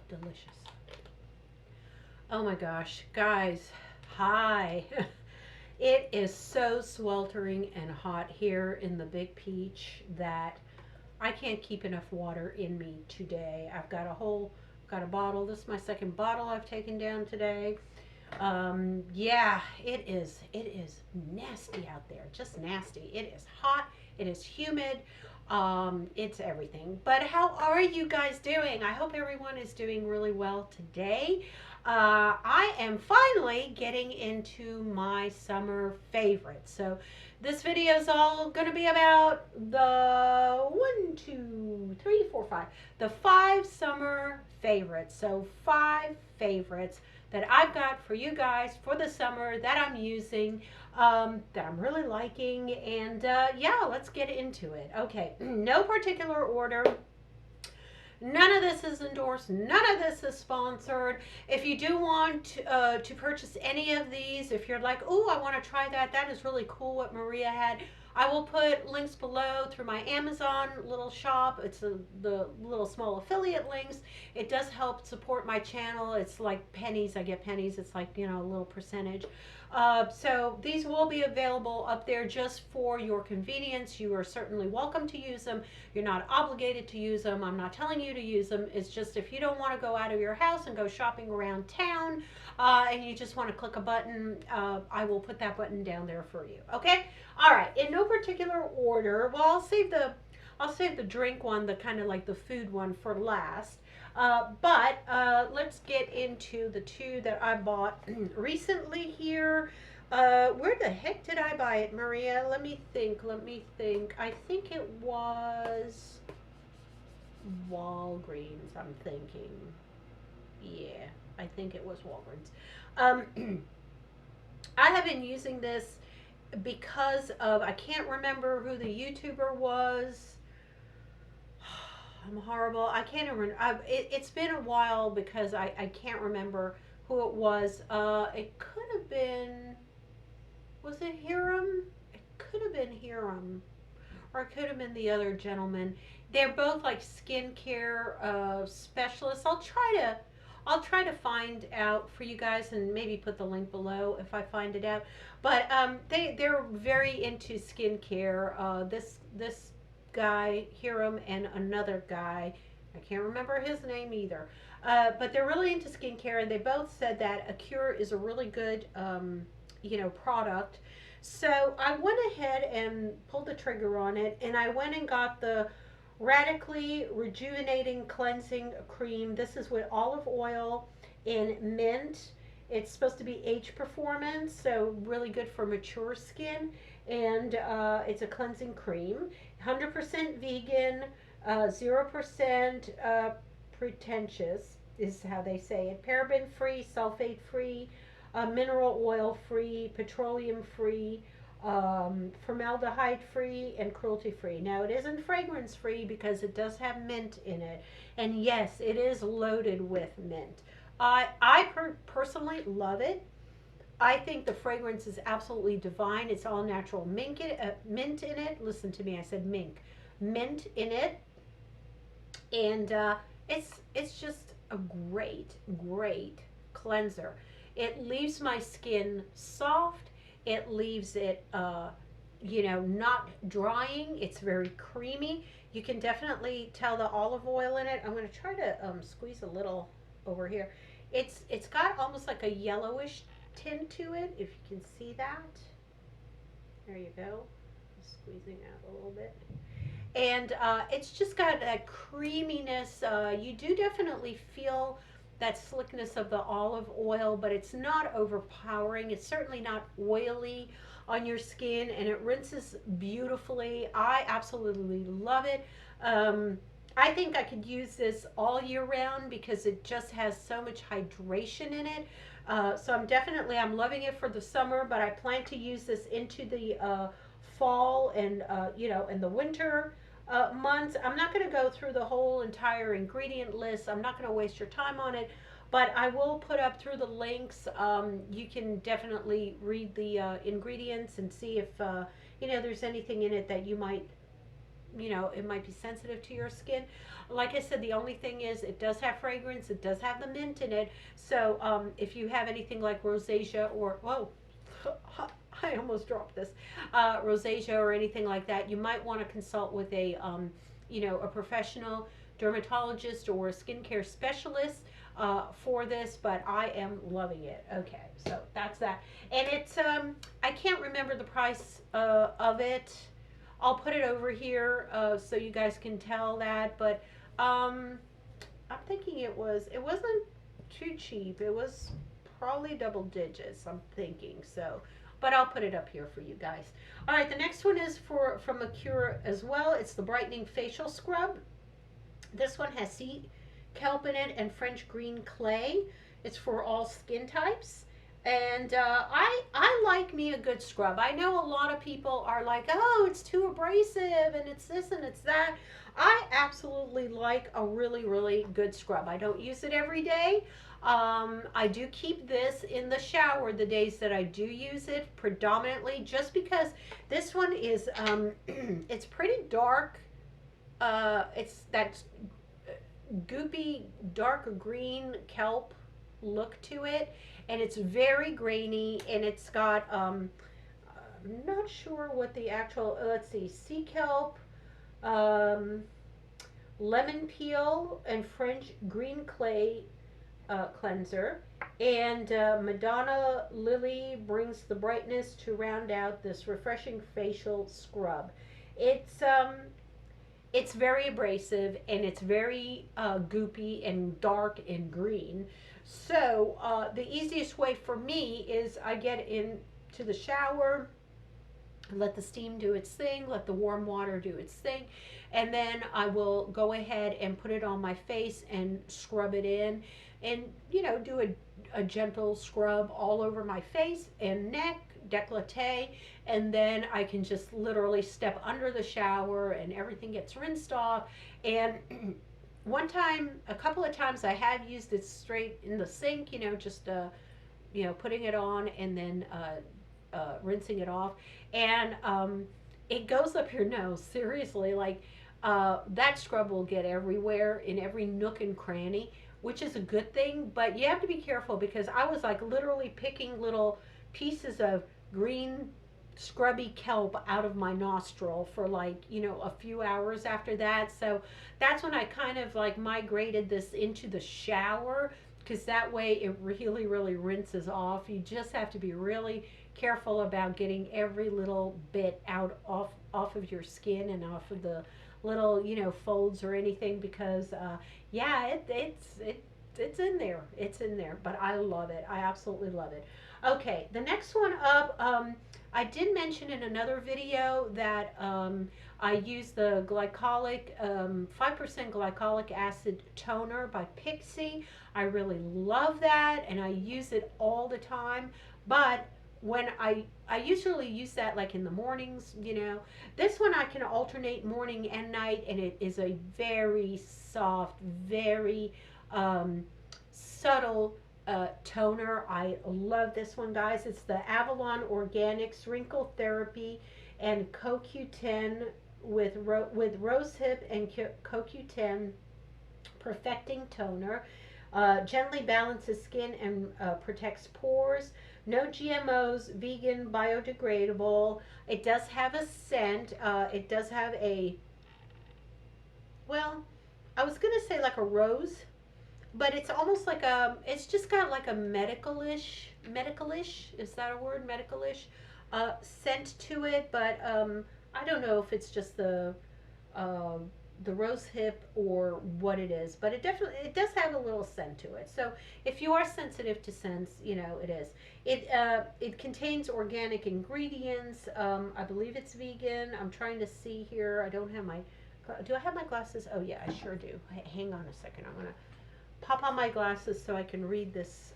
delicious. Oh my gosh, guys, hi. It is so sweltering and hot here in the Big Peach that I can't keep enough water in me today. Got a bottle. This is my second bottle I've taken down today. Yeah, it is nasty out there. Just nasty. It is hot. It is humid. It's everything. But how are you guys doing? I hope everyone is doing really well today. I am finally getting into my summer favorites. So this video is all going to be about the one, two, three, four, five, the five summer favorites. So five favorites that I've got for you guys for the summer that I'm using, that I'm really liking. And yeah, let's get into it. Okay, no particular order. None of this is endorsed. None of this is sponsored. If you do want to purchase any of these, if you're like, oh, I want to try that, that is really cool what Maria had. I will put links below through my Amazon little shop. It's the little small affiliate links. It does help support my channel. It's like pennies. I get pennies. It's like, you know, a little percentage. So these will be available up there just for your convenience. You are certainly welcome to use them. You're not obligated to use them. I'm not telling you to use them. It's just if you don't want to go out of your house and go shopping around town, and you just want to click a button, I will put that button down there for you. Okay? All right. In no particular order. Well, I'll save the drink one, the kind of like the food one, for last. But let's get into the two that I bought recently here. Where the heck did I buy it, Maria? Let me think. Let me think. I think it was Walgreens, I'm thinking. Yeah, I think it was Walgreens. I have been using this because of, I can't remember who the YouTuber was. I'm horrible. I can't remember. It's been a while because I can't remember who it was. It could have been, was it Hiram? It could have been Hiram. Or it could have been the other gentleman. They're both like skincare specialists. I'll try to find out for you guys and maybe put the link below if I find it out. But they're very into skincare. This guy, Hiram, and another guy, I can't remember his name either. But they're really into skincare, and they both said that Acure is a really good, product. So I went ahead and pulled the trigger on it, and I went and got the Radically Rejuvenating Cleansing Cream. This is with olive oil and mint. It's supposed to be age performance, so really good for mature skin. And it's a cleansing cream. 100% vegan, 0% pretentious is how they say it. Paraben free, sulfate free, mineral oil free, petroleum free, formaldehyde free, and cruelty free. Now it isn't fragrance free because it does have mint in it, and yes, it is loaded with mint. I personally love it. I think the fragrance is absolutely divine. It's all natural mint in it. Listen to me, I said mink. Mint in it, and it's just a great cleanser. It leaves my skin soft. It leaves it, not drying. It's very creamy. You can definitely tell the olive oil in it. I'm going to try to squeeze a little over here. It's got almost like a yellowish tint to it, if you can see that. There you go. Squeezing out a little bit. And it's just got that creaminess. You do definitely feel that slickness of the olive oil, but it's not overpowering. It's certainly not oily on your skin, and it rinses beautifully. I absolutely love it. I think I could use this all year round because it just has so much hydration in it. So I'm loving it for the summer, but I plan to use this into the fall and and the winter months. I'm not going to go through the whole entire ingredient list. I'm not going to waste your time on it, but I will put up through the links. You can definitely read the ingredients and see if there's anything in it that you might you know, it might be sensitive to your skin. Like I said, the only thing is it does have fragrance. It does have the mint in it. So if you have anything like rosacea or, whoa, I almost dropped this, rosacea or anything like that, you might want to consult with a, you know, a professional dermatologist or a skincare specialist for this, but I am loving it. Okay, so that's that. And it's, I can't remember the price of it. I'll put it over here so you guys can tell that, but I'm thinking it wasn't too cheap. It was probably double digits, I'm thinking. So, but I'll put it up here for you guys. All right, the next one is from Acure as well. It's the Brightening Facial Scrub. This one has sea kelp in it and French green clay. It's for all skin types. And I like me a good scrub. I know a lot of people are like, oh, it's too abrasive and it's this and it's that. I absolutely like a really, really good scrub. I don't use it every day. I do keep this in the shower the days that I do use it predominantly, just because this one is, it's pretty dark. It's that goopy, dark green kelp look to it, and it's very grainy, and it's got, I'm not sure what the actual, let's see, sea kelp, lemon peel, and French green clay cleanser. And Madonna Lily brings the brightness to round out this refreshing facial scrub. It's it's very abrasive and it's very goopy and dark and green. So the easiest way for me is I get into the shower, let the steam do its thing, let the warm water do its thing, and then I will go ahead and put it on my face and scrub it in, and you know, do a gentle scrub all over my face and neck, décolleté, and then I can just literally step under the shower and everything gets rinsed off. And one time, a couple of times, I have used it straight in the sink, you know, just you know, putting it on and then rinsing it off, and it goes up your nose, seriously. Like that scrub will get everywhere, in every nook and cranny, which is a good thing, but you have to be careful, because I was like literally picking little pieces of green scrubby kelp out of my nostril for, like, you know, a few hours after that. So that's when I kind of like migrated this into the shower, because that way it really, really rinses off. You just have to be really careful about getting every little bit out off of your skin and off of the little, you know, folds or anything, because yeah, it's in there. It's in there, but I love it. I absolutely love it. Okay, the next one up, I did mention in another video that I use the glycolic, 5% glycolic acid toner by Pixi. I really love that, and I use it all the time. But when I usually use that like in the mornings, you know. This one I can alternate morning and night, and it is a very soft, very subtle toner. I love this one, guys. It's the Avalon Organics Wrinkle Therapy and CoQ10 with rosehip and CoQ10 Perfecting Toner. Gently balances skin and protects pores. No GMOs, vegan, biodegradable. It does have a scent. It does have a, well, I was going to say like a rose, but it's almost like a, it's just got like a medicalish, is that a word? Medicalish scent to it, but I don't know if it's just the rose hip or what it is, but it definitely, it does have a little scent to it. So if you are sensitive to scents, you know, it is. It contains organic ingredients. I believe it's vegan. I'm trying to see here. I don't have my, do I have my glasses? Oh yeah, I sure do. Hang on a second. I'm gonna pop on my glasses so I can read this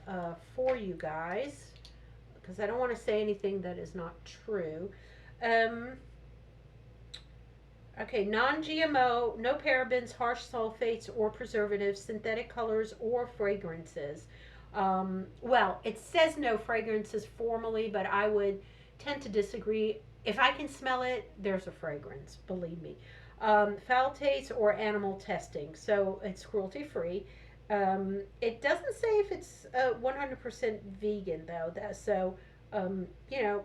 for you guys, because I don't want to say anything that is not true. Okay, non-GMO, no parabens, harsh sulfates, or preservatives, synthetic colors, or fragrances. Well, it says no fragrances formally, but I would tend to disagree. If I can smell it, there's a fragrance, believe me. foul taste or animal testing. So it's cruelty free. It doesn't say if it's 100% vegan though. So you know,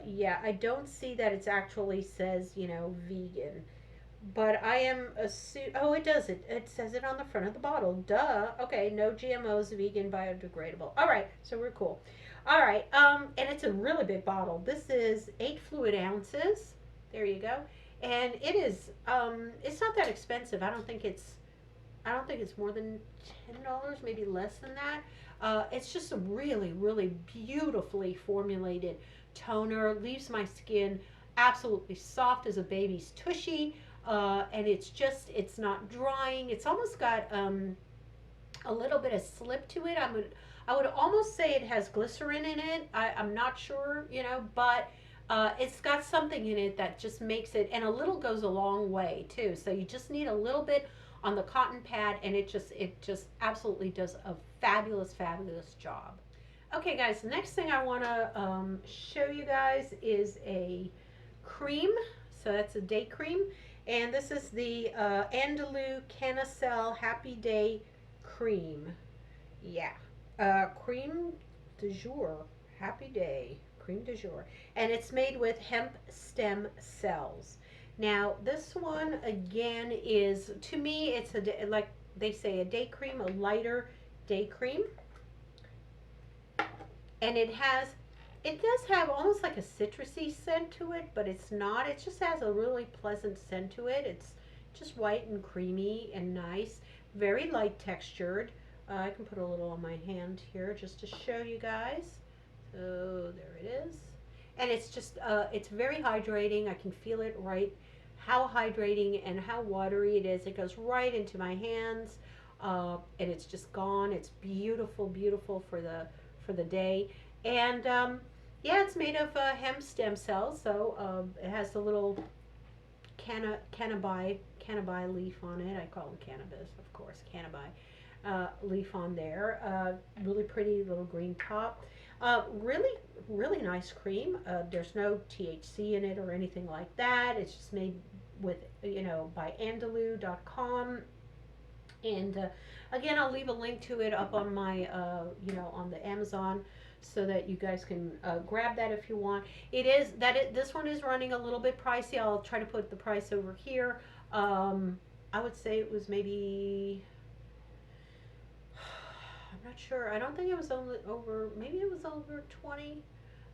yeah, I don't see that it's actually says, vegan. But I am oh, it does. It says it on the front of the bottle. Duh. Okay, no GMOs, vegan, biodegradable. All right, so we're cool. All right, and it's a really big bottle. This is 8 fluid ounces. There you go. And it's not that expensive. I don't think it's more than $10, maybe less than that. It's just a really, really beautifully formulated toner. Leaves my skin absolutely soft as a baby's tushy. And it's not drying. It's almost got a little bit of slip to it. I would almost say it has glycerin in it. I'm not sure, but it's got something in it that just makes it, and a little goes a long way too. So you just need a little bit on the cotton pad, and it just absolutely does a fabulous, fabulous job. Okay, guys, the next thing I want to show you guys is a cream. So that's a day cream. And this is the Andalou Cannacell Happy Day Cream. Yeah. Cream du jour. Happy Day. Cream du jour. And it's made with hemp stem cells. Now, this one, again, is, to me, it's like they say, a day cream, a lighter day cream. And it does have almost like a citrusy scent to it, but it's not. It just has a really pleasant scent to it. It's just white and creamy and nice, very light textured. I can put a little on my hand here just to show you guys. So there it is. And it's very hydrating. I can feel it right, how hydrating and how watery it is. It goes right into my hands, and it's just gone. It's beautiful, beautiful for the day. And yeah, it's made of hemp stem cells, so it has the little cannabis leaf on it. I call them cannabis, of course, cannabis leaf on there. Really pretty little green top. Really, really nice cream. There's no THC in it or anything like that. It's just made with, by Andalou.com. And again, I'll leave a link to it up on my, on the Amazon, so that you guys can grab that if you want. This one is running a little bit pricey. I'll try to put the price over here. I would say it was maybe, I'm not sure. I don't think it was only over, maybe it was over 20,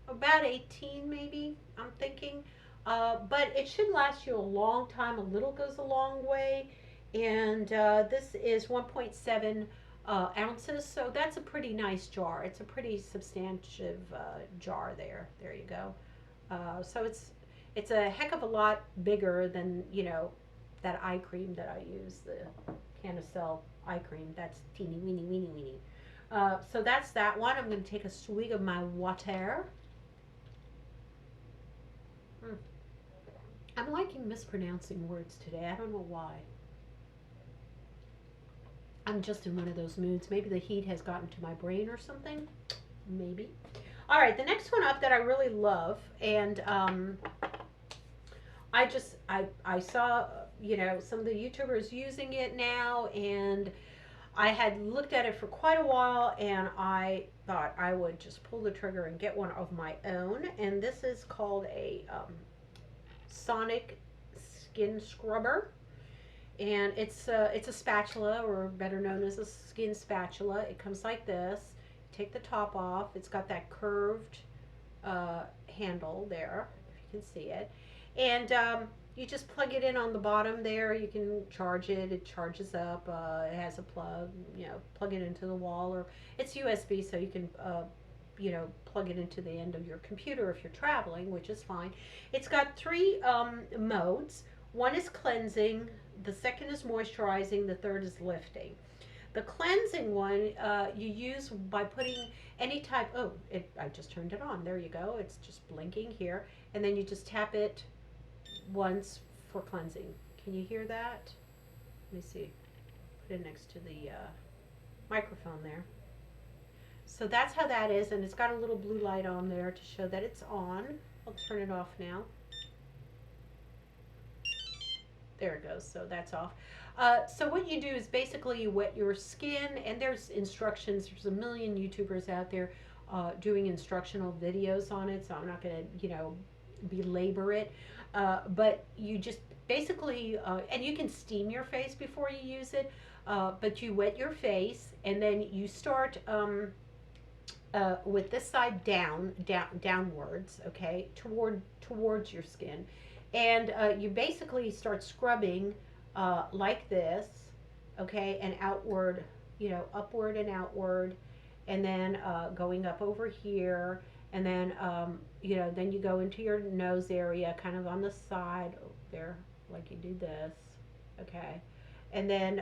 about 18 maybe, I'm thinking. But it should last you a long time. A little goes a long way. And this is 1.7 ounces, so that's a pretty nice jar. It's a pretty substantive jar there. There you go. So it's a heck of a lot bigger than, that eye cream that I use, the Cannacell eye cream. That's teeny weeny weeny weeny. So that's that one. I'm going to take a swig of my water. I'm liking mispronouncing words today. I don't know why. I'm just in one of those moods. Maybe the heat has gotten to my brain or something. Maybe. All right, the next one up that I really love, and I saw, some of the YouTubers using it now, and I had looked at it for quite a while, and I thought I would just pull the trigger and get one of my own. And this is called a Sonic Skin Scrubber. And it's a spatula, or better known as a skin spatula. It comes like this. Take the top off. It's got that curved handle there, if you can see it. And you just plug it in on the bottom there. You can charge it. It charges up. It has a plug. Plug it into the wall, or it's USB, so you can plug it into the end of your computer if you're traveling, which is fine. It's got 3 modes. One is cleansing, the second is moisturizing, the third is lifting. The cleansing one you use by putting any type, I just turned it on, there you go, it's just blinking here, and then you just tap it once for cleansing. Can you hear that? Let me see, put it next to the microphone there. So that's how that is, and it's got a little blue light on there to show that it's on. I'll turn it off now. there it goes. So that's off. So what you do is basically you wet your skin, and there's instructions. There's a million YouTubers out there doing instructional videos on it, so I'm not going to, belabor it. But you just basically, and you can steam your face before you use it, but you wet your face, and then you start with this side downwards, okay, towards your skin, and you basically start scrubbing like this, okay, and outward, upward and outward, and then going up over here, and then then you go into your nose area, kind of on the side there, like you do this, okay, and then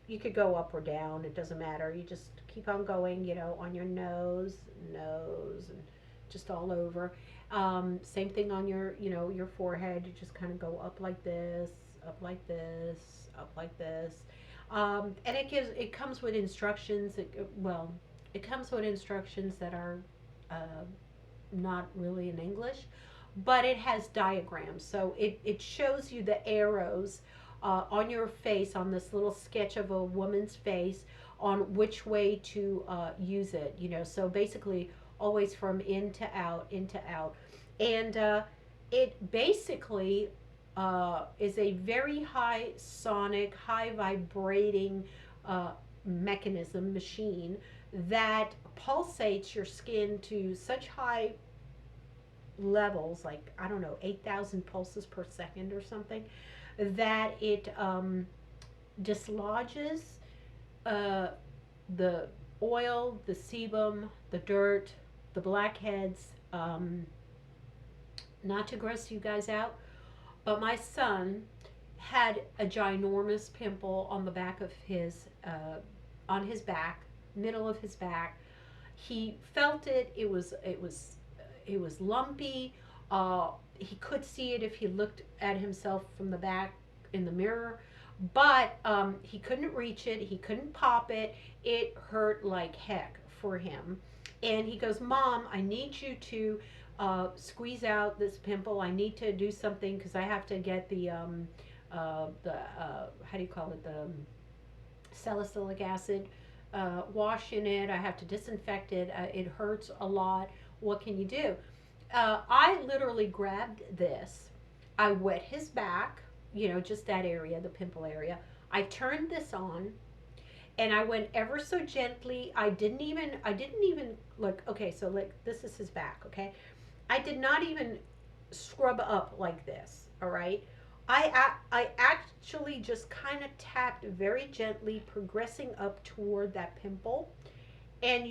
you could go up or down. It doesn't matter. You just keep on going, on your nose, and just all over. Same thing on your forehead. You just kind of go up like this, up like this, up like this. And it comes with instructions. It comes with instructions that are not really in English, but it has diagrams. So it shows you the arrows on your face, on this little sketch of a woman's face, on which way to use it. So basically always from in to out, and it basically is a very high sonic, high vibrating machine that pulsates your skin to such high levels, like, I don't know, 8,000 pulses per second or something, that it dislodges the oil, the sebum, the dirt, the blackheads. Not to gross you guys out, but my son had a ginormous pimple on the back of his, on his back, middle of his back. He felt it. It was lumpy. He could see it if he looked at himself from the back in the mirror, but he couldn't reach it. He couldn't pop it. It hurt like heck for him. And he goes, "Mom, I need you to squeeze out this pimple. I need to do something because I have to get the how do you call it, the salicylic acid wash in it. I have to disinfect it. It hurts a lot. What can you do?" I literally grabbed this. I wet his back, just that area, the pimple area. I turned this on, and I went ever so gently. I didn't even look. Okay, so like this is his back. Okay, I did not even scrub up like this. All right. I actually just kind of tapped very gently, progressing up toward that pimple, and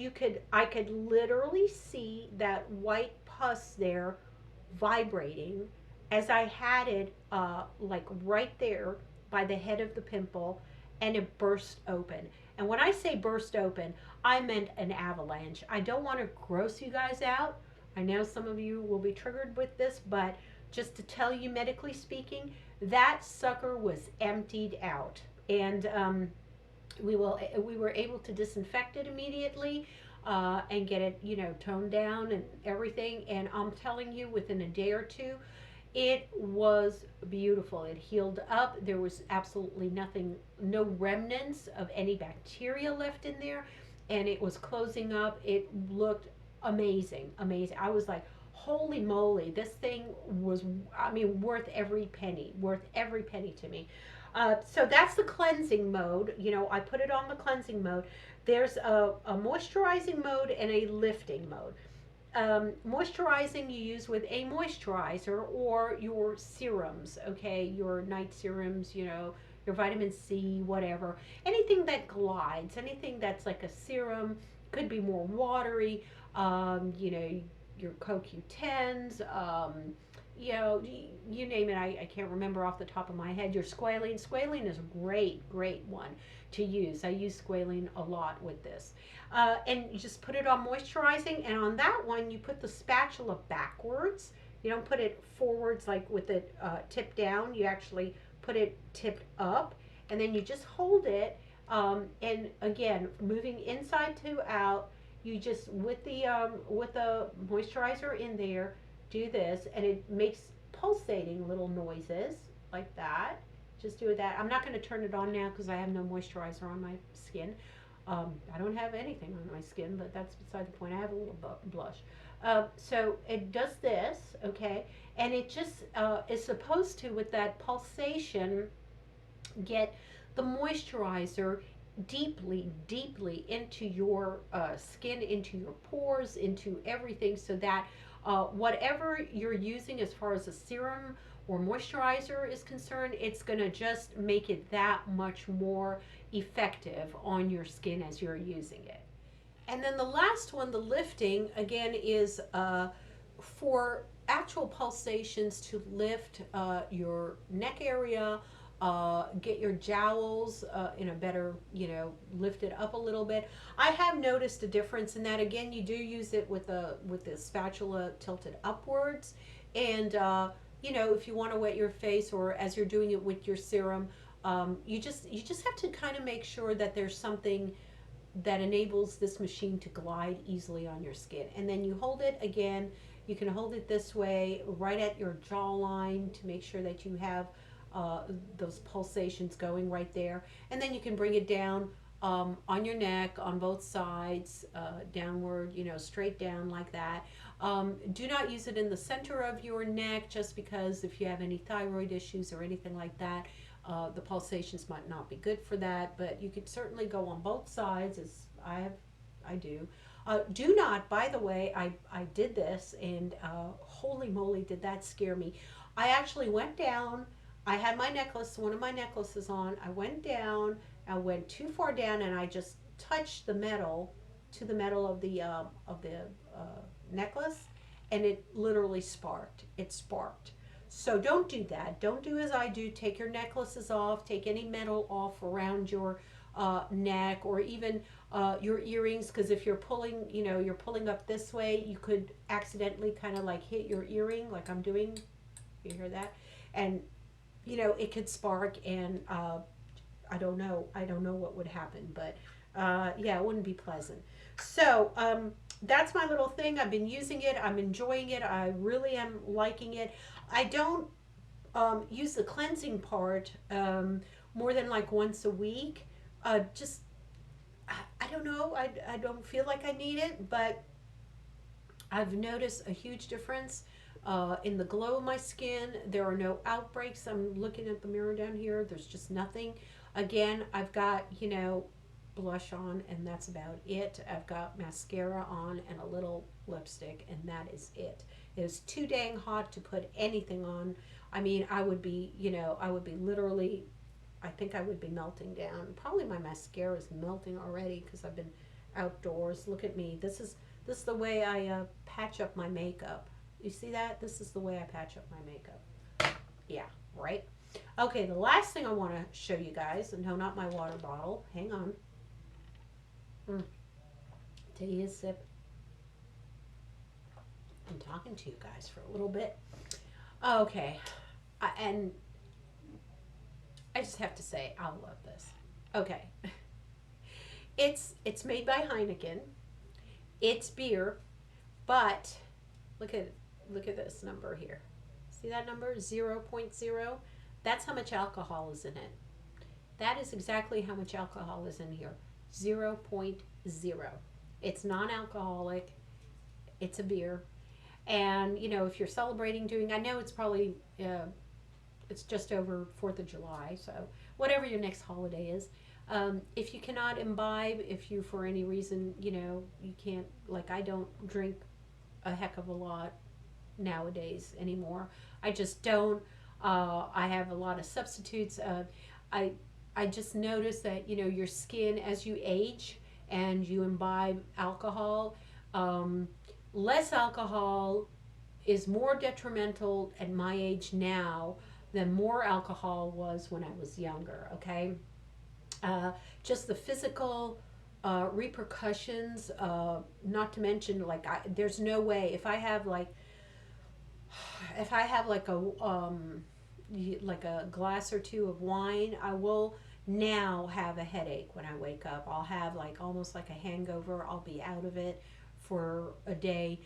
I could literally see that white pus there vibrating as I had it like right there by the head of the pimple, and it burst open. And when I say burst open, I meant an avalanche. I don't want to gross you guys out. I know some of you will be triggered with this, but just to tell you, medically speaking, that sucker was emptied out. And we were able to disinfect it immediately and get it, toned down and everything. And I'm telling you, within a day or two, it was beautiful. It healed up. There was absolutely nothing, no remnants of any bacteria left in there, and it was closing up. It looked amazing, amazing. I was like, holy moly, this thing was, I mean, worth every penny to me. So that's the cleansing mode. I put it on the cleansing mode. There's a moisturizing mode and a lifting mode. Moisturizing you use with a moisturizer or your serums, okay, your night serums, your vitamin C, whatever, anything that glides, anything that's like a serum, could be more watery, your CoQ10s, you name it. I can't remember off the top of my head. Your squalene. Squalene is a great one to use. I use squalene a lot with this. And you just put it on moisturizing, and on that one, you put the spatula backwards. You don't put it forwards like with it tipped down. You actually put it tipped up, and then you just hold it. And again, moving inside to out, you just with the moisturizer in there, do this, and it makes pulsating little noises like that. Just do that. I'm not going to turn it on now because I have no moisturizer on my skin. I don't have anything on my skin, but that's beside the point. I have a little blush. So it does this, okay, and it just is supposed to, with that pulsation, get the moisturizer deeply, deeply into your skin, into your pores, into everything, so that whatever you're using as far as a serum or moisturizer is concerned, it's going to just make it that much more effective on your skin as you're using it. And then the last one, the lifting, again, is for actual pulsations to lift your neck area, get your jowls in a better, lifted up a little bit. I have noticed a difference in that. Again, you do use it with the spatula tilted upwards, and if you want to wet your face, or as you're doing it with your serum, you just have to kind of make sure that there's something that enables this machine to glide easily on your skin. And then you hold it again. You can hold it this way, right at your jawline, to make sure that you have those pulsations going right there. And then you can bring it down on your neck, on both sides, downward, straight down like that. Do not use it in the center of your neck, just because if you have any thyroid issues or anything like that, the pulsations might not be good for that. But you could certainly go on both sides, as I do. Do not, by the way, I did this, and holy moly, did that scare me. I actually went down. I had my necklace, one of my necklaces on. I went down. I went too far down, and I just touched the metal to the metal of the necklace, and it literally sparked. It sparked. So don't do that. Don't do as I do. Take your necklaces off. Take any metal off around your neck, or even your earrings, because if you're pulling, you're pulling up this way, you could accidentally kind of like hit your earring, like I'm doing. You hear that? And it could spark, and I don't know what would happen, but yeah, it wouldn't be pleasant. So that's my little thing. I've been using it. I'm enjoying it. I really am liking it. I don't use the cleansing part more than like once a week. Just, I don't know. I don't feel like I need it, but I've noticed a huge difference in the glow of my skin. There are no outbreaks. I'm looking at the mirror down here. There's just nothing. Again, I've got, blush on, and that's about it. I've got mascara on and a little lipstick, and that is it. It is too dang hot to put anything on. I mean, I would be literally, I think I would be melting down. Probably my mascara is melting already because I've been outdoors. Look at me. This is the way I patch up my makeup. You see that? This is the way I patch up my makeup. Yeah, right? Okay, the last thing I want to show you guys, and no, not my water bottle. Hang on. Take a sip. I'm talking to you guys for a little bit. Okay, and I just have to say, I love this. Okay, it's made by Heineken. It's beer, but look at this number here. See that number? 0.0. That's how much alcohol is in it. That is exactly how much alcohol is in here. 0.0. It's non-alcoholic. It's a beer. And, if you're celebrating I know it's probably, it's just over 4th of July, so whatever your next holiday is. If you cannot imbibe, if you, for any reason, you can't, like I don't drink a heck of a lot nowadays anymore. I just don't. I have a lot of substitutes. I just noticed that, your skin, as you age and you imbibe alcohol, less alcohol is more detrimental at my age now than more alcohol was when I was younger, okay? Just the physical repercussions, not to mention, like, there's no way, if I have like a glass or two of wine, I will now have a headache when I wake up. I'll have like almost like a hangover. I'll be out of it for a day.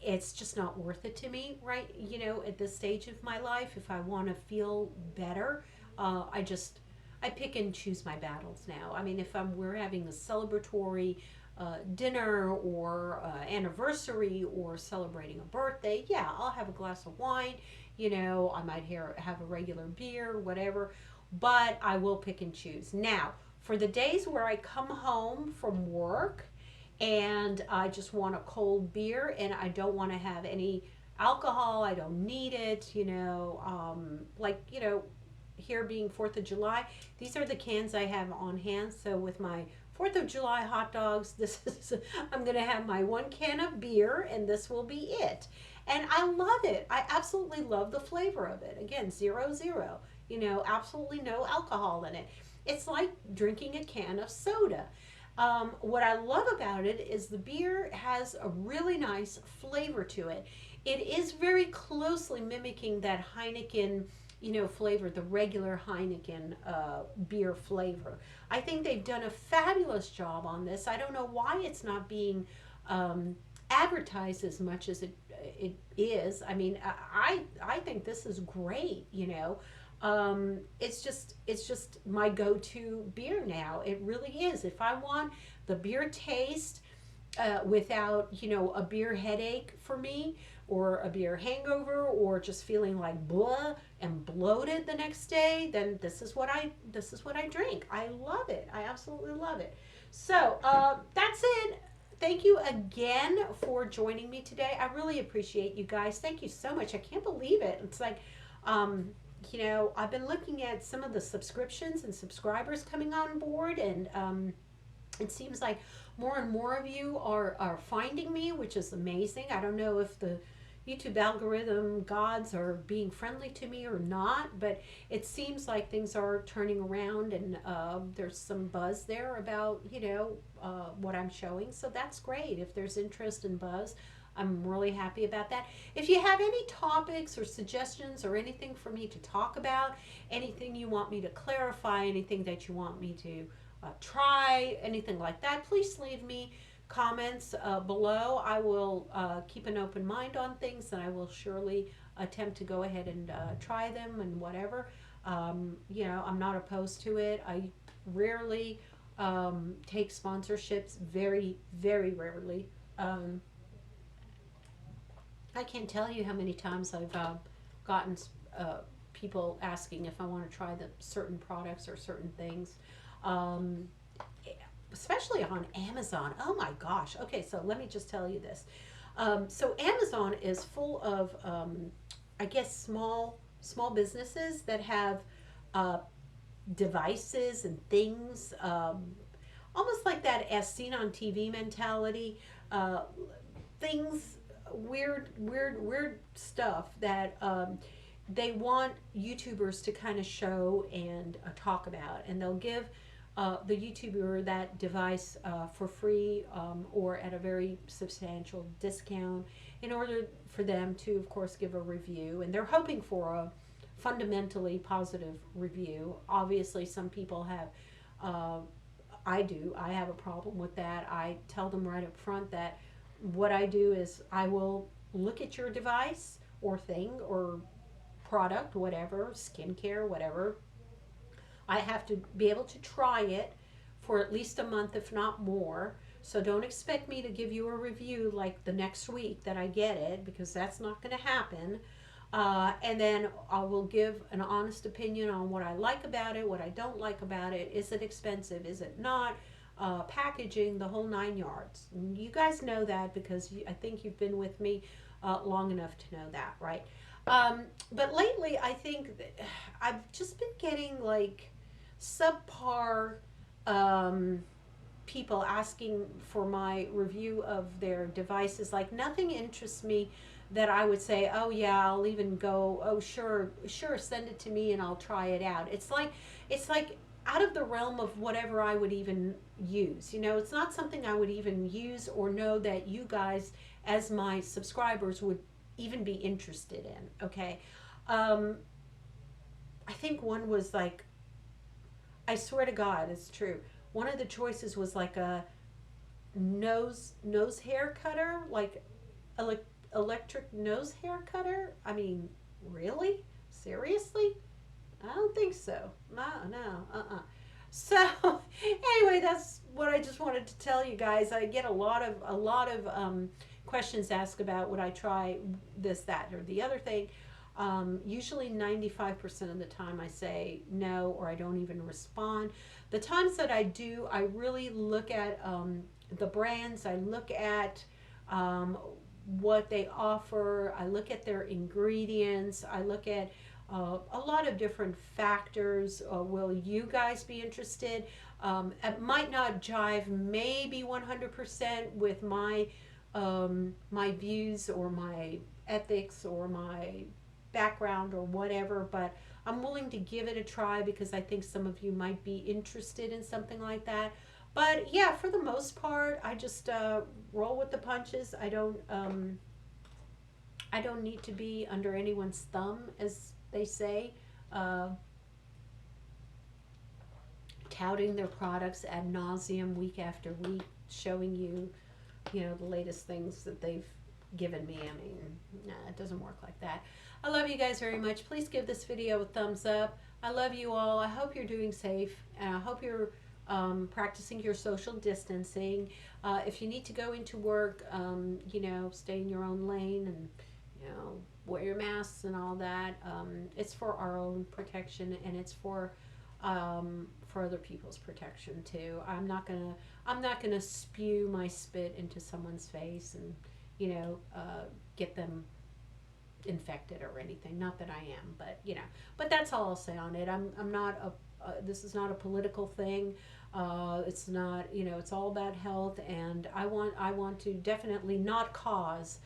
it's just not worth it to me, right? You know, at this stage of my life, if I want to feel better, I just I pick and choose my battles now. I mean, if we're having a celebratory dinner or anniversary or celebrating a birthday, yeah, I'll have a glass of wine. You know, I might have a regular beer, whatever, but I will pick and choose. Now, for the days where I come home from work and I just want a cold beer and I don't want to have any alcohol, I don't need it, you know, like, you know, here being 4th of July, these are the cans I have on hand. So with my 4th of July hot dogs, this is, I'm going to have my 1 can of beer and this will be it. And I love it. I absolutely love the flavor of it. Again, 0, 0, you know, absolutely no alcohol in it. It's like drinking a can of soda. What I love about it is the beer has a really nice flavor to it. It is very closely mimicking that Heineken, you know, flavor, the regular Heineken beer flavor. I think they've done a fabulous job on this. I don't know why it's not being advertised as much as it is. I mean, I think this is great. You know, it's just my go-to beer now. It really is. If I want the beer taste without, you know, a beer headache for me or a beer hangover or just feeling like blah and bloated the next day, then this is what I drink. I love it. I absolutely love it. So that's it. Thank you again for joining me today. I really appreciate you guys. Thank you so much. I can't believe it. It's like, you know, I've been looking at some of the subscriptions and subscribers coming on board, and it seems like more and more of you are finding me, which is amazing. I don't know if the YouTube algorithm gods are being friendly to me or not, but it seems like things are turning around, and there's some buzz there about, you know, what I'm showing. So that's great. If there's interest and buzz, I'm really happy about that. If you have any topics or suggestions or anything for me to talk about, anything you want me to clarify, anything that you want me to try, anything like that, please leave me comments below. I will keep an open mind on things, and I will surely attempt to go ahead and try them and whatever. You know, I'm not opposed to it. I rarely take sponsorships, very, very rarely. I can't tell you how many times I've gotten people asking if I want to try the certain products or certain things. Um, Especially on Amazon. Oh my gosh. Okay, so let me just tell you this. So Amazon is full of, I guess, small businesses that have devices and things, almost like that as seen on TV mentality. Things, weird stuff that they want YouTubers to kind of show and talk about, and they'll give the YouTuber that device for free or at a very substantial discount in order for them to, of course, give a review. And they're hoping for a fundamentally positive review. Obviously, some people have, I have a problem with that. I tell them right up front that what I do is I will look at your device or thing or product, whatever, skincare, whatever. I have to be able to try it for at least a month, if not more. So don't expect me to give you a review like the next week that I get it, because that's not going to happen. And then I will give an honest opinion on what I like about it, what I don't like about it. Is it expensive? Is it not? Packaging, the whole 9 yards. You guys know that because I think you've been with me long enough to know that, right? But lately, I think that I've just been getting like subpar people asking for my review of their devices. Like nothing interests me that I would say, oh yeah, I'll even go, oh sure, send it to me and I'll try it out. It's like out of the realm of whatever I would even use. You know, it's not something I would even use or know that you guys as my subscribers would even be interested in. Okay. I think one was like, I swear to God, it's true. One of the choices was like a nose hair cutter, like electric nose hair cutter? I mean, really? Seriously? I don't think so. No, no, So anyway, that's what I just wanted to tell you guys. I get a lot of questions asked about would I try this, that, or the other thing. Usually 95% of the time I say no, or I don't even respond. The times that I do, I really look at the brands. I look at what they offer. I look at their ingredients. I look at a lot of different factors. Will you guys be interested? It might not jive maybe 100% with my views or my ethics or my background or whatever, but I'm willing to give it a try because I think some of you might be interested in something like that. But yeah, for the most part, I just roll with the punches. I don't need to be under anyone's thumb, as they say, uh, touting their products ad nauseum week after week, showing you, the latest things that they've given me. I mean, nah, it doesn't work like that. I love you guys very much. Please give this video a thumbs up. I love you all. I hope you're doing safe, and I hope you're practicing your social distancing. If you need to go into work, stay in your own lane and, wear your masks and all that. It's for our own protection, and it's for other people's protection too. I'm not gonna spew my spit into someone's face and get them infected or anything. Not that I am, but that's all I'll say on it. I'm not this is not a political thing. It's not, it's all about health, and I want to definitely not cause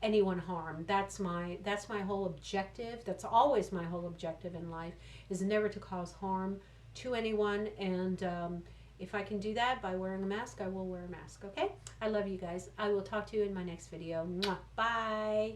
anyone harm. That's my whole objective. That's always my whole objective in life, is never to cause harm to anyone. And if I can do that by wearing a mask, I will wear a mask. Okay? I love you guys. I will talk to you in my next video. Mwah. Bye.